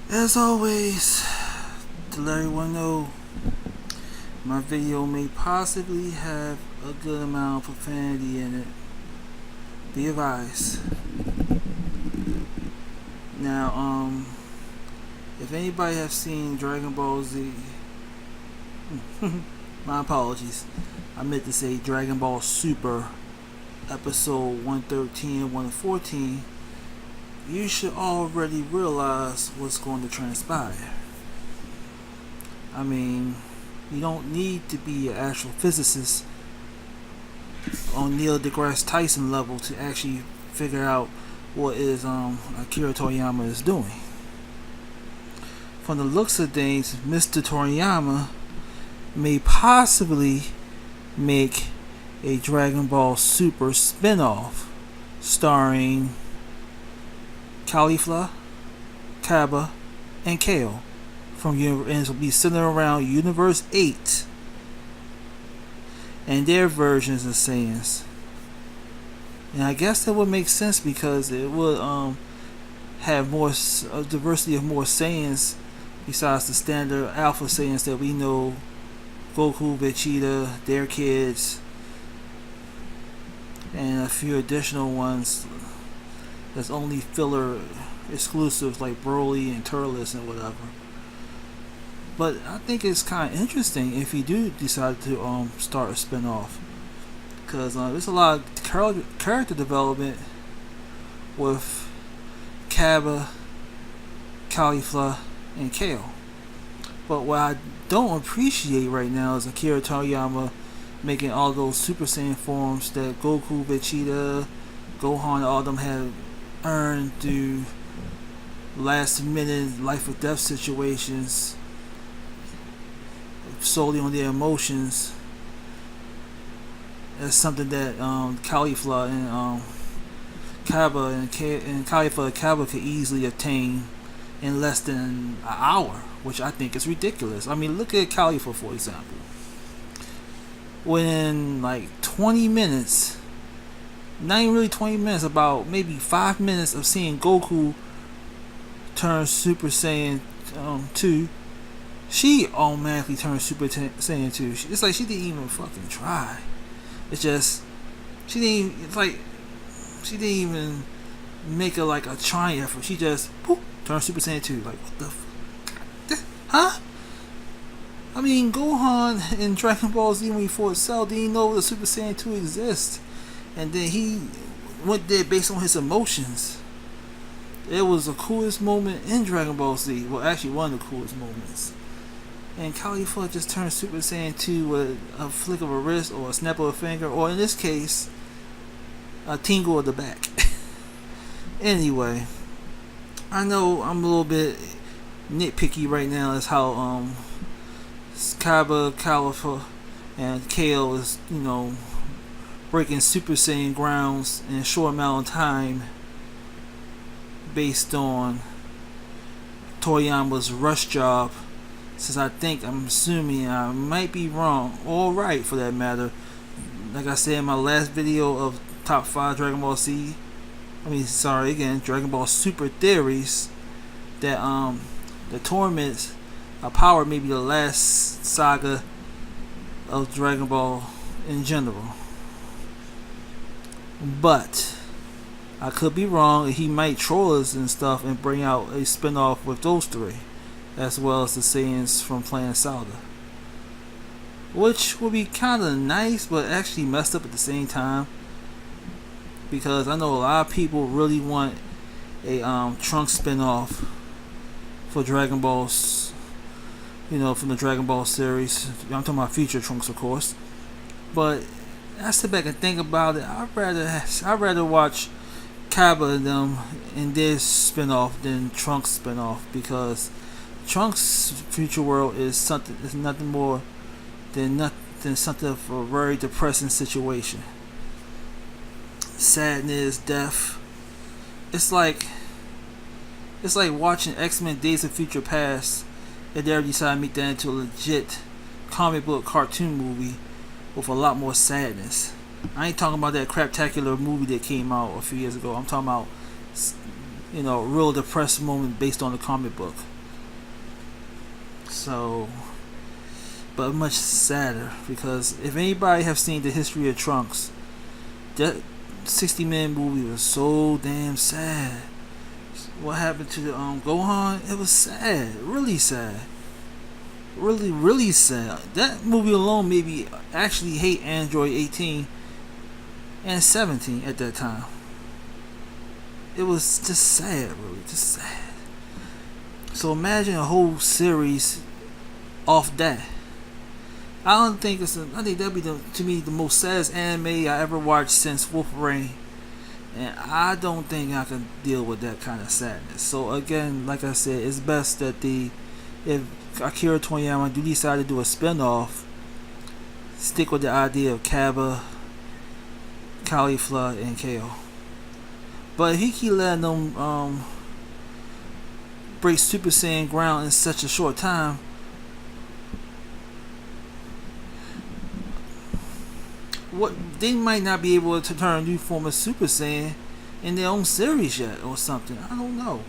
As always, to let everyone know, my video may possibly have a good amount of profanity in it. Be advised. Now, if anybody has seen Dragon Ball Z, my apologies. I meant to say Dragon Ball Super, episode 113 and 114. You should already realize what's going to transpire. I mean, you don't need to be an actual physicist on Neil deGrasse Tyson level to actually figure out what is Akira Toriyama is doing. From the looks of things, Mr. Toriyama may possibly make a Dragon Ball Super spin-off starring Caulifla, Cabba, and Kale from and it'll be centered around Universe 8 and their versions of saiyans. And I guess that would make sense because it would have more a diversity of more saiyans besides the standard alpha saiyans that we know: Goku, Vegeta, their kids, and a few additional ones that's only filler exclusives like Broly and Turles and whatever. But I think it's kind of interesting if you do decide to start a spin-off, because there's a lot of character development with Cabba, Caulifla, and Kale. But what I don't appreciate right now is Akira Toriyama making all those Super Saiyan forms that Goku, Vegeta, Gohan, all of them have earned through last minute life or death situations solely on their emotions. That's something that Caulifla and Cabba and Caulifla and Cabba could easily obtain in less than an hour, which I think is ridiculous. I mean, look at Caulifla, for example. Within like 20 minutes, not even really 20 minutes, about maybe 5 minutes of seeing Goku turn Super Saiyan 2, she automatically turned Super Saiyan 2. It's like she didn't even fucking try. It's just she didn't. It's like she didn't even make a trying effort. She just poof, turned Super Saiyan 2. Like, what the huh? I mean, Gohan in Dragon Ball Z when he fought Cell didn't even know the Super Saiyan 2 exists, and then he went there based on his emotions. It was the coolest moment in Dragon Ball Z. Well, actually, one of the coolest moments. And Caulifla just turned Super Saiyan 2 with a flick of a wrist or a snap of a finger, or in this case, a tingle of the back. Anyway, I know I'm a little bit nitpicky right now as how Cabba, Caulifla, and Kale is, breaking Super Saiyan grounds in a short amount of time based on Toriyama's rush job. Since I'm assuming I might be wrong, or right for that matter. Like I said in my last video of top 5 Dragon Ball Z, Dragon Ball Super theories, that the Torment of Power may be the last saga of Dragon Ball in general. But I could be wrong. He might troll us and stuff and bring out a spin-off with those 3, as well as the Saiyans from Planet Salda, which would be kind of nice, but actually messed up at the same time, because I know a lot of people really want a Trunks spin-off for Dragon Balls, from the Dragon Ball series. I'm talking about future Trunks, of course. But I sit back and think about it. I'd rather watch Cabba and them in this spin-off than Trunks spin-off, because Trunks' future world is nothing more than something of a very depressing situation. Sadness, death. It's like watching X-Men Days of Future Past, and they decided to make that into a legit comic book cartoon movie with a lot more sadness. I ain't talking about that craptacular movie that came out a few years ago. I'm talking about, real depressed moment based on the comic book. So, but much sadder because if anybody have seen the history of Trunks, that 60-minute movie was so damn sad. What happened to the Gohan? It was sad, really sad, really sad. That movie alone made me actually hate Android 18 and 17 at that time. It was just sad, really, just sad. So imagine a whole series off that. I think that'd be to me the most saddest anime I ever watched since Wolverine, and I don't think I can deal with that kind of sadness. So again, like I said, it's best that if Akira Toriyama do decide to do a spin-off, stick with the idea of Kaba, cauliflower, and kale. But if he keep letting them break Super Saiyan ground in such a short time, what they might not be able to turn a new form of Super Saiyan in their own series yet, or something. I don't know.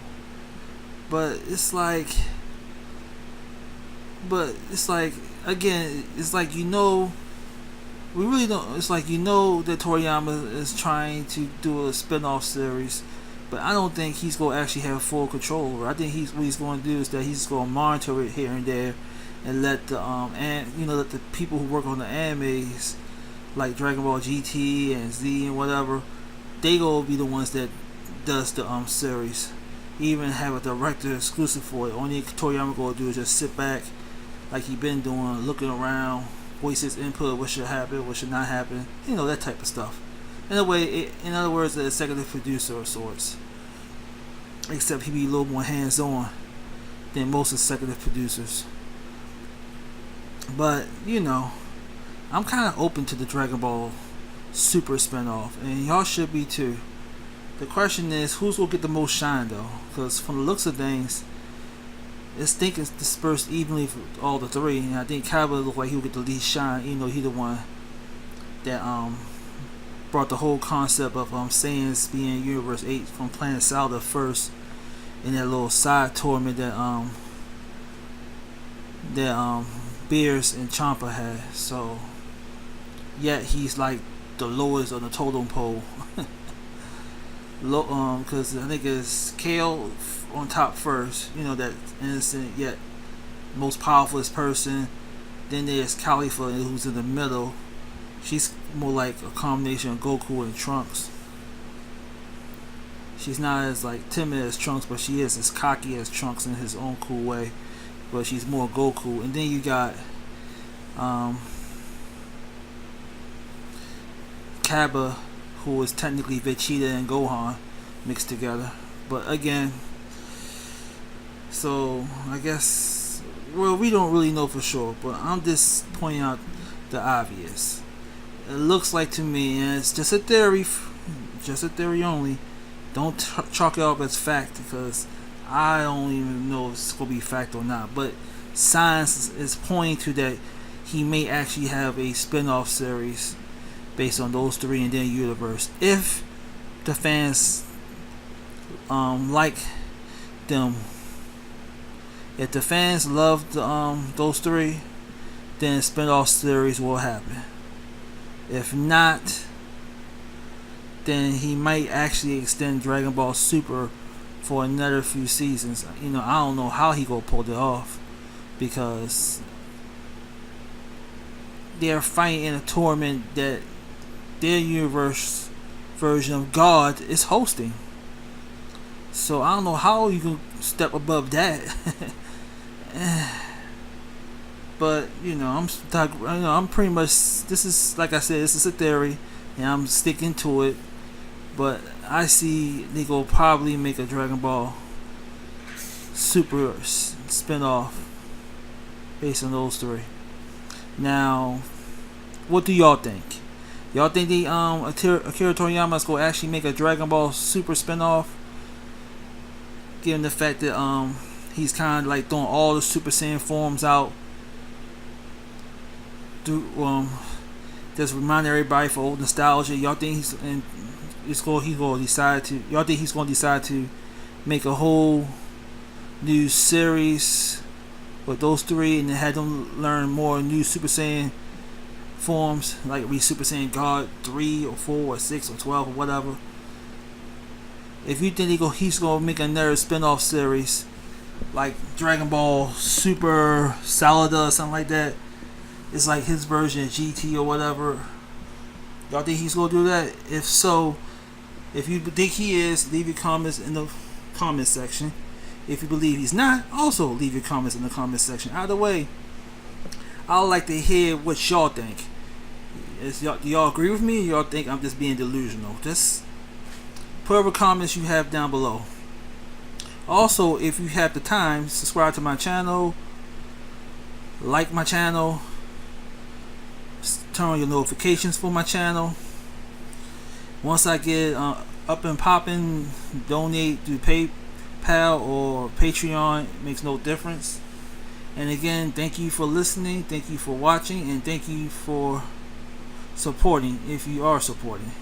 But it's like again, it's like we really don't. It's like that Toriyama is trying to do a spin-off series, but I don't think he's going to actually have full control over it. I think what he's going to do is that he's going to monitor it here and there, and let the let the people who work on the animes like Dragon Ball GT and Z and whatever, they go be the ones that does the series. Even have a director exclusive for it. Only Toriyama go do is just sit back like he been doing, looking around, voice his input, what should happen, what should not happen, that type of stuff. In other words, the executive producer of sorts. Except he be a little more hands-on than most executive producers. But I'm kind of open to the Dragon Ball Super spinoff, and y'all should be too. The question is, who's gonna get the most shine though? Because from the looks of things, it's dispersed evenly for all the three, and I think Kaba looked like he would get the least shine. He the one that brought the whole concept of Saiyans being Universe 8 from Planet Salda first in that little side tournament that Beers and Champa had. So yet he's like the lowest on the totem pole. Because I think it's Kale on top first, that innocent yet most powerfulest person. Then there's Cauliflower, who's in the middle. She's more like a combination of Goku and Trunks. She's not as like timid as Trunks, but she is as cocky as Trunks in his own cool way. But she's more Goku. And then you got Kaba, who is technically Vegeta and Gohan mixed together. But again, so I guess, we don't really know for sure, but I'm just pointing out the obvious. It looks like to me, and it's just a theory only. Don't chalk it up as fact, because I don't even know if it's going to be fact or not. But science is pointing to that he may actually have a spin-off series based on those three in their universe, if the fans like them. If the fans love those three, then a spin-off series will happen. If not, then he might actually extend Dragon Ball Super for another few seasons. I don't know how he gonna pull it off, because they're fighting in a tournament that their universe version of God is hosting. So I don't know how you can step above that. But I'm pretty much, this is, like I said, this is a theory, and I'm sticking to it. But I see they go probably make a Dragon Ball Super spin-off based on those three. Now, what do y'all think? Y'all think Akira Toriyama is going to actually make a Dragon Ball Super spin-off? Given the fact that he's kind of like throwing all the Super Saiyan forms out, just remind everybody for old nostalgia. Y'all think he's going to decide to? Y'all think he's going to decide to make a whole new series with those three, and then had them learn more new Super Saiyan forms, like be Super Saiyan God 3 or 4 or 6 or 12 or whatever. If you think he's gonna make another spin-off series like Dragon Ball Super Salada or something like that, it's like his version of GT or whatever, y'all think he's gonna do that? If so, if you think he is, leave your comments in the comment section. If you believe he's not, also leave your comments in the comment section. Either way, I'd like to hear what y'all think. Do y'all agree with me, or y'all think I'm just being delusional? Just put whatever comments you have down below. Also, if you have the time, subscribe to my channel, like my channel, turn on your notifications for my channel. Once I get up and popping, donate through PayPal or Patreon. It makes no difference. And again, thank you for listening, thank you for watching, and thank you for supporting if you are supporting.